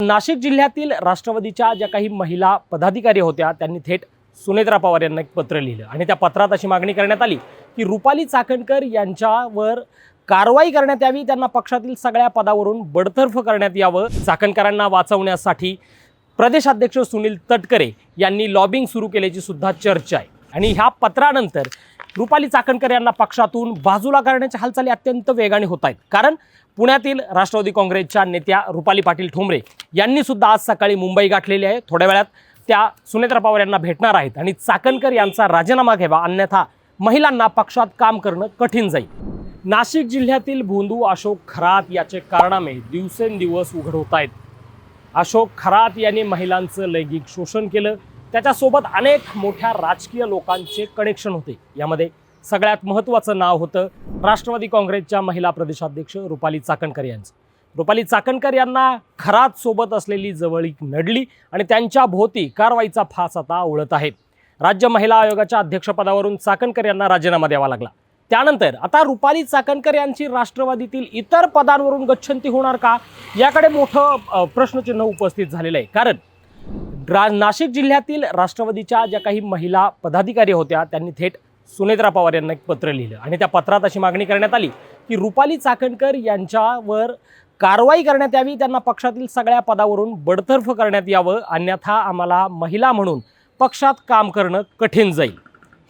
नाशिक जिल्ह्यातील राष्ट्रवादीच्या ज्या काही महिला पदाधिकारी होत्या त्यांनी थेट सुनेत्रा पवार यांना एक पत्र लिहिलं आणि त्या पत्रात अशी मागणी करण्यात आली की रुपाली चाकणकर यांच्यावर कारवाई करण्यात यावी, त्यांना पक्षातील सगळ्या पदावरून बडतर्फ करण्यात यावं। चाकणकरांना वाचवण्यासाठी प्रदेशाध्यक्ष सुनील तटकरे यांनी लॉबिंग सुरू केल्याची सुद्धा चर्चा आहे आणि ह्या पत्रानंतर रुपाली चाकणकर यांना पक्षातून बाजूला करण्याच्या हालचाली अत्यंत वेगाने होत आहेत। कारण पुण्यातील राष्ट्रवादी काँग्रेसच्या नेत्या रुपाली पाटील ठोंबरे यांनी सुद्धा आज सकाळी मुंबई गाठलेली आहे। थोड्या वेळात त्या सुनेत्रा पवार यांना भेटणार आहेत आणि चाकणकर यांचा राजीनामा घ्यावा, अन्यथा महिलांना पक्षात काम करणं कठीण जाईल। नाशिक जिल्ह्यातील भोंदू अशोक खरात याचे कारनामे दिवसेंदिवस उघड होत आहेत। अशोक खरात यांनी महिलांचं लैंगिक शोषण केलं, त्याच्यासोबत अनेक मोठ्या राजकीय लोकांचे कनेक्शन होते। यामध्ये सगळ्यात महत्त्वाचं नाव होतं राष्ट्रवादी काँग्रेसच्या महिला प्रदेशाध्यक्ष रुपाली चाकणकर यांचं। रुपाली चाकणकर यांना खरात सोबत असलेली जवळीक नडली आणि त्यांच्या भोवती कारवाईचा फास आता उडत आहे। राज्य महिला आयोगाच्या अध्यक्षपदावरून चाकणकर यांना राजीनामा द्यावा लागला। त्यानंतर आता रुपाली चाकणकर यांची राष्ट्रवादीतील इतर पदांवरून गच्छंती होणार का, याकडे मोठं प्रश्नचिन्ह उपस्थित झालेलं आहे। कारण नाशिक जिल्ह्यातील राष्ट्रवादीच्या ज्या काही महिला पदाधिकारी होत्या त्यांनी थेट सुनेत्रा पवार यांना एक पत्र लिहिलं आणि त्या पत्रात अशी मागणी करण्यात आली की रुपाली चाकणकर यांच्यावर कारवाई करण्यात यावी, त्यांना पक्षातील सगळ्या पदावरून बडतर्फ करण्यात यावं, अन्यथा आम्हाला महिला म्हणून पक्षात काम करणं कठीण जाईल।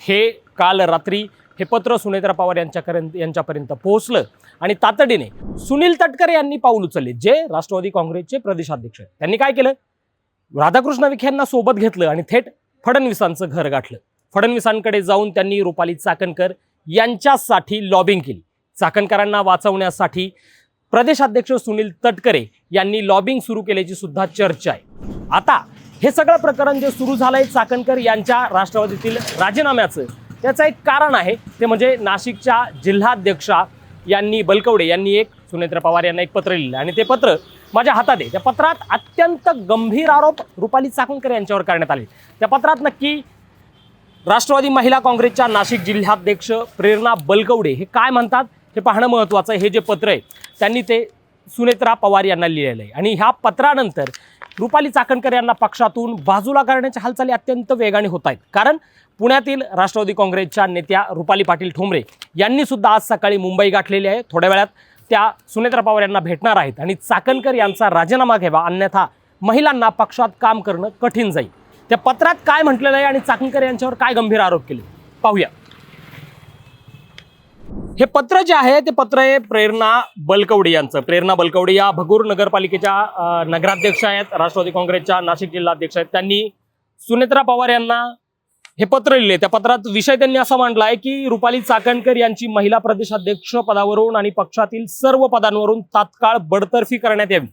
हे काल रात्री हे पत्र सुनेत्रा पवार यांच्यापर्यंत पोहोचलं आणि तातडीने सुनील तटकरे यांनी पाऊल उचलले, जे राष्ट्रवादी काँग्रेसचे प्रदेशाध्यक्ष आहेत। त्यांनी काय केलं, राधाकृष्ण विखे यांना सोबत घेतलं आणि थेट फडणवीसांचं घर गाठलं। फडणवीसांकडे जाऊन त्यांनी रुपाली चाकणकर यांच्यासाठी लॉबिंग केली। चाकणकरांना वाचवण्यासाठी प्रदेशाध्यक्ष सुनील तटकरे यांनी लॉबिंग सुरू केल्याची सुद्धा चर्चा आहे। आता हे सगळं प्रकरण जे सुरू झालंय चाकणकर यांच्या राष्ट्रवादीतील राजीनाम्याचं, त्याचं एक कारण आहे ते म्हणजे नाशिकच्या जिल्हाध्यक्षा बलकवडे यांनी एक सुनेत्रा पवार यांना एक पत्र लिहिलं आणि ते पत्र माझ्या हातात आहे। त्या पत्रात अत्यंत गंभीर आरोप रुपाली चाकणकर यांच्यावर करण्यात आले। त्या पत्रात नक्की राष्ट्रवादी महिला काँग्रेसच्या नाशिक जिल्हाध्यक्ष प्रेरणा बलकवडे हे काय म्हणतात हे पाहणं महत्त्वाचं आहे। हे जे पत्र आहे त्यांनी ते सुनेत्रा पवार यांना लिहिलेलं आहे आणि ह्या पत्रानंतर रुपाली चाकणकर यांना पक्षातून बाजूला करण्याच्या हालचाली अत्यंत वेगाने होत आहेत। कारण पुण्यातील राष्ट्रवादी काँग्रेसच्या नेत्या रुपाली पाटील ठोंबरे यांनी सुद्धा आज सकाळी मुंबई गाठलेली आहे। थोड्या वेळात त्या सुनेत्रा पवार यांना भेटणार आहेत आणि चाकणकर यांचा राजीनामा घ्यावा, अन्यथा महिलांना पक्षात काम करणं कठीण जाईल। त्या पत्रात काय म्हटलेलं आहे आणि चाकणकर यांच्यावर काय गंभीर आरोप केले पाहूया। हे पत्र जे आहे ते पत्र आहे प्रेरणा बलकवडे यांचं। प्रेरणा बलकवडे या भगूर नगरपालिकेच्या नगराध्यक्ष आहेत, राष्ट्रवादी काँग्रेसच्या नाशिक जिल्हाध्यक्ष आहेत। त्यांनी सुनेत्रा पवार यांना हे पत्र लिहिले। त्या पत्रात विषय त्यांनी असा मांडला आहे की रुपाली चाकणकर यांची महिला प्रदेशाध्यक्ष पदावरून आणि पक्षातील सर्व पदांवरून तात्काळ बडतर्फी करण्यात यावी।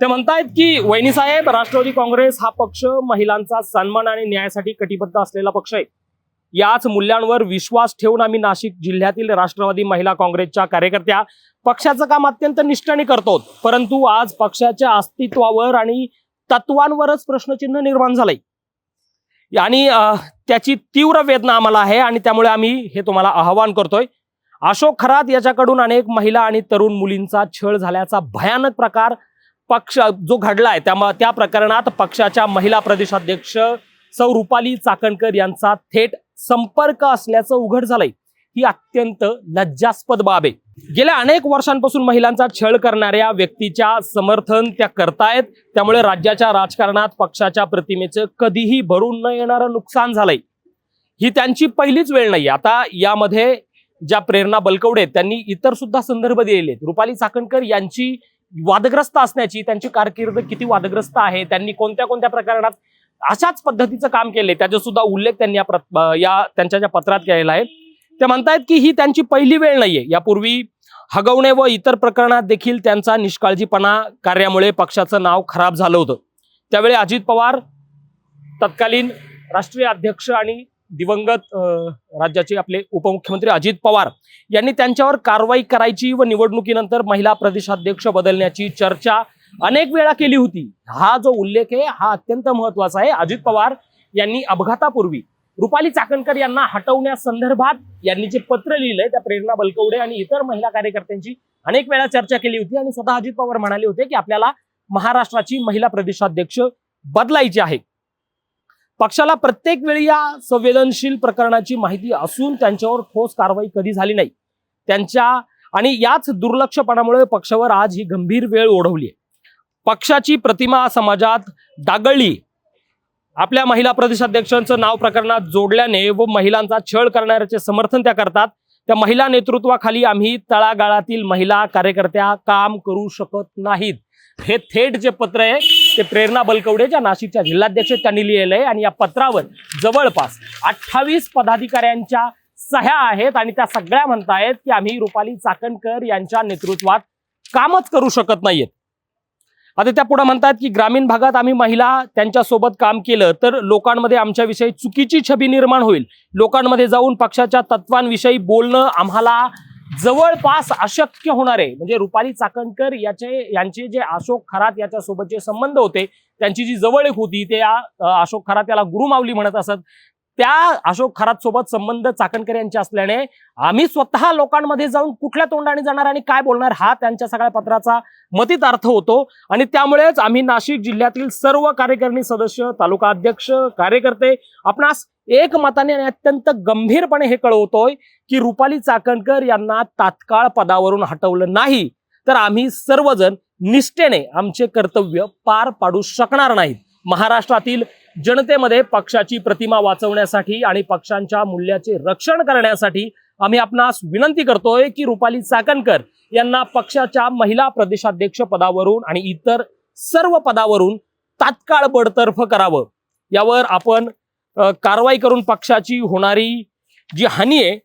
ते म्हणतायत की वहिनी साहेब, राष्ट्रवादी काँग्रेस हा पक्ष महिलांचा सन्मान आणि न्यायासाठी कटिबद्ध असलेला पक्ष आहे। याच मूल्यांवर विश्वास ठेवून आम्ही नाशिक जिल्ह्यातील राष्ट्रवादी महिला काँग्रेसच्या कार्यकर्त्या पक्षाचं काम अत्यंत निष्ठेने करतो, परंतु आज पक्षाच्या अस्तित्वावर आणि तत्वांवरच प्रश्नचिन्ह निर्माण झालंय आणि त्याची तीव्र वेदना आम्हाला आहे आणि त्यामुळे आम्ही हे तुम्हाला आवाहन करतोय। अशोक खरात याच्याकडून अनेक महिला आणि तरुण मुलींचा छळ झाल्याचा भयानक प्रकार पक्ष जो घडलाय, त्या प्रकरणात पक्षाच्या महिला प्रदेशाध्यक्ष सौ रुपाली चाकणकर यांचा थेट संपर्क असल्याचं उघड झालंय। ही अत्यंत लज्जास्पद बाब आहे। गेल्या अनेक वर्षांपासून महिलांचा छळ करणाऱ्या व्यक्तीच्या समर्थन त्या करतायत, त्यामुळे राज्याच्या राजकारणात पक्षाच्या प्रतिमेचं कधीही भरून न येणारं नुकसान झालंय। ही त्यांची पहिलीच वेळ नाही। आता यामध्ये ज्या प्रेरणा बलकवडे त्यांनी इतर सुद्धा संदर्भ दिलेले आहेत। रुपाली चाकणकर यांची वादग्रस्त असण्याची, त्यांची कारकीर्द किती वादग्रस्त आहे, त्यांनी कोणत्या कोणत्या प्रकरणात अशाच पद्धतीचं काम केले त्याचा सुद्धा उल्लेख त्यांनी त्यांच्या ज्या पत्रात केलेला आहे। ते म्हणतायत की ही त्यांची पहिली वेळ नाहीये। यापूर्वी हगवणे व इतर प्रकरणात देखील त्यांचा निष्काळजीपणा कार्यामुळे पक्षाचं नाव खराब झालं होतं। त्यावेळी अजित पवार, तत्कालीन राष्ट्रीय अध्यक्ष आणि दिवंगत राज्याचे आपले उपमुख्यमंत्री अजित पवार यांनी त्यांच्यावर कारवाई करायची व निवडणुकीनंतर महिला प्रदेशाध्यक्ष बदलण्याची चर्चा अनेक वेळा केली होती। हा जो उल्लेख आहे हा अत्यंत महत्त्वाचा आहे। अजित पवार यांनी अपघातापूर्वी रुपाली चाकणकर यांना हटवण्यासंदर्भात यांनी जे पत्र लिहिलंय त्या प्रेरणा बलकवडे आणि इतर महिला कार्यकर्त्यांची अनेक वेळा चर्चा केली होती आणि स्वतः अजित पवार म्हणाले होते की आपल्याला महाराष्ट्राची महिला प्रदेशाध्यक्ष बदलायची आहे। पक्षाला प्रत्येक वेळी या संवेदनशील प्रकरणाची माहिती असून त्यांच्यावर ठोस कारवाई कधी झाली नाही। आणि याच दुर्लक्षपणामुळे पक्षावर आज ही गंभीर वेळ ओढवली आहे। पक्षाची प्रतिमा समाजात डागळली। आपल्या महिला प्रदेशाध्यक्षांचं नाव प्रकरणात जोडल्याने व महिलांचा छळ करणाऱ्याचे समर्थन त्या करतात। त्या महिला नेतृत्वाखाली आम्ही तळागाळातील महिला कार्यकर्त्या काम करू शकत नाहीत। हे थेट जे पत्र आहे ते प्रेरणा बलकवडे ज्या नाशिकच्या जिल्हाध्यक्ष त्यांनी लिहिलेलं आहे आणि या पत्रावर जवळपास 28 पदाधिकाऱ्यांच्या सह्या आहेत आणि त्या सगळ्या म्हणतायत की आम्ही रुपाली चाकणकर यांच्या नेतृत्वात कामच करू शकत नाहीयेत। आता त्या पुढे म्हणतात की ग्रामीण भागात आम्ही महिला त्यांच्यासोबत काम केलं तर लोकांमध्ये आमच्याविषयी चुकीची छबी निर्माण होईल। लोकांमध्ये जाऊन पक्षाच्या तत्वांविषयी बोलणं आम्हाला जवळपास अशक्य होणार आहे। म्हणजे रुपाली चाकणकर यांचे जे अशोक खरात याच्यासोबतचे संबंध होते, त्यांची जी जवळीक होती ते अशोक खरात याला गुरुमाऊली म्हणत असत। त्या अशोक खरात सोबत संबंध चाकणकर यांचे असल्याने आम्ही स्वतः लोकांमध्ये जाऊन कुठल्या तोंडाने जाणार आणि काय बोलणार हा त्यांच्या सगळ्या पत्राचा मतित अर्थ होतो। आणि त्यामुळेच आम्ही नाशिक जिल्ह्यातील सर्व कार्यकारिणी सदस्य, तालुका अध्यक्ष, कार्यकर्ते आपणास एक मताने आणि अत्यंत गंभीरपणे हे कळवतोय की रुपाली चाकणकर यांना तात्काळ पदावरून हटवलं नाही तर आम्ही सर्वजण निष्ठेने आमचे कर्तव्य पार पाडू शकणार नाहीत। महाराष्ट्रातील जनतेमध्ये पक्षाची प्रतिमा वाचवण्यासाठी आणि पक्षांच्या मूल्याचे रक्षण करण्यासाठी आम्ही आपणास विनंती करतोय की रुपाली चाकणकर यांना पक्षाच्या महिला प्रदेशाध्यक्ष पदावरून आणि इतर सर्व पदावरून तात्काळ बडतर्फ करावं। यावर आपण कारवाई करून पक्षाची होणारी जी हानी आहे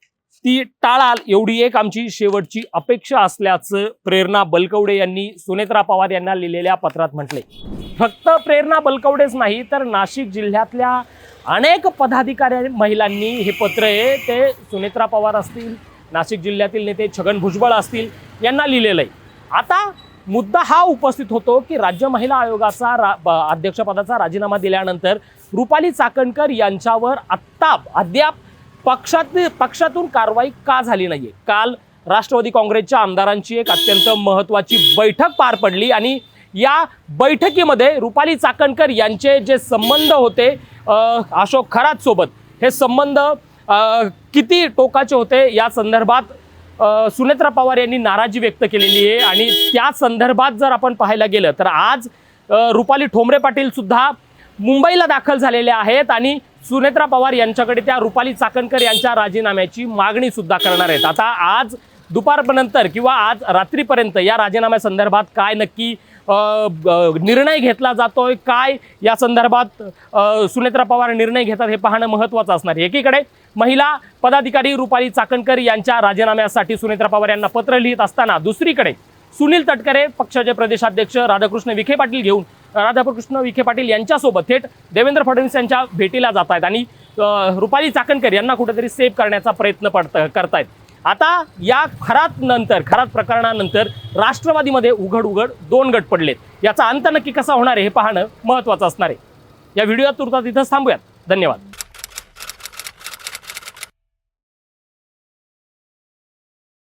ती टाळाल एवढी एक आमची शेवटची अपेक्षा असल्याचं प्रेरणा बलकवडे यांनी सुनेत्रा पवार यांना लिहिलेल्या पत्रात म्हटले। फक्त प्रेरणा बलकवडेच नाही तर नाशिक जिल्ह्यातल्या अनेक पदाधिकारी महिलांनी हे पत्र आहे ते सुनेत्रा पवार असतील, नाशिक जिल्ह्यातील नेते छगन भुजबळ असतील यांना लिहिलेलं आहे। आता मुद्दा हा उपस्थित होतो की राज्य महिला आयोगाचा अध्यक्षपदाचा राजीनामा दिल्यानंतर रुपाली चाकणकर यांच्यावर अद्याप पक्षातून कारवाई का झाली नाहीये। काल राष्ट्रवादी काँग्रेसच्या आमदारांची एक अत्यंत महत्त्वाची बैठक पार पडली आणि या बैठकीमध्ये रुपाली चाकणकर यांचे जे संबंध होते अशोक खरात सोबत, हे संबंध किती टोकाचे होते या संदर्भात सुनेत्रा पवार यांनी नाराजी व्यक्त केलेली आहे। आणि त्या संदर्भात जर आपण पाहायला गेलं तर आज रुपाली ठोंबरे पाटील सुद्धा मुंबईला दाखल झालेले आहेत आणि सुनेत्रा पवार यांच्याकडे त्या रुपाली चाकणकर यांच्या राजीनाम्याची मागणी सुद्धा करणार आहेत। आता आज दुपारनंतर किंवा आज रात्रीपर्यंत या राजीनाम्या संदर्भात काय नक्की निर्णय घेतला जातोय, काय या संदर्भात सुनेत्रा पवार निर्णय घेतात हे पाहणं महत्त्वाचं असणार आहे। एकीकडे महिला पदाधिकारी रुपाली चाकणकर यांच्या राजीनाम्यासाठी सुनेत्रा पवार यांना पत्र लिहित असताना दुसरीकडे सुनील तटकरे पक्षाचे प्रदेशाध्यक्ष राधाकृष्ण विखे पाटील यांच्यासोबत थेट देवेंद्र फडणवीस यांच्या भेटीला जात आहेत आणि रुपाली चाकणकर यांना कुठेतरी सेव्ह करण्याचा प्रयत्न करतायत। आता या खरात प्रकरणानंतर राष्ट्रवादीमध्ये उघड दोन गट पडलेत। याचा अंत नक्की कसा होणार आहे हे पाहणं महत्त्वाचं असणार आहे। या व्हिडिओत तुर्तास इथंच थांबूयात। धन्यवाद।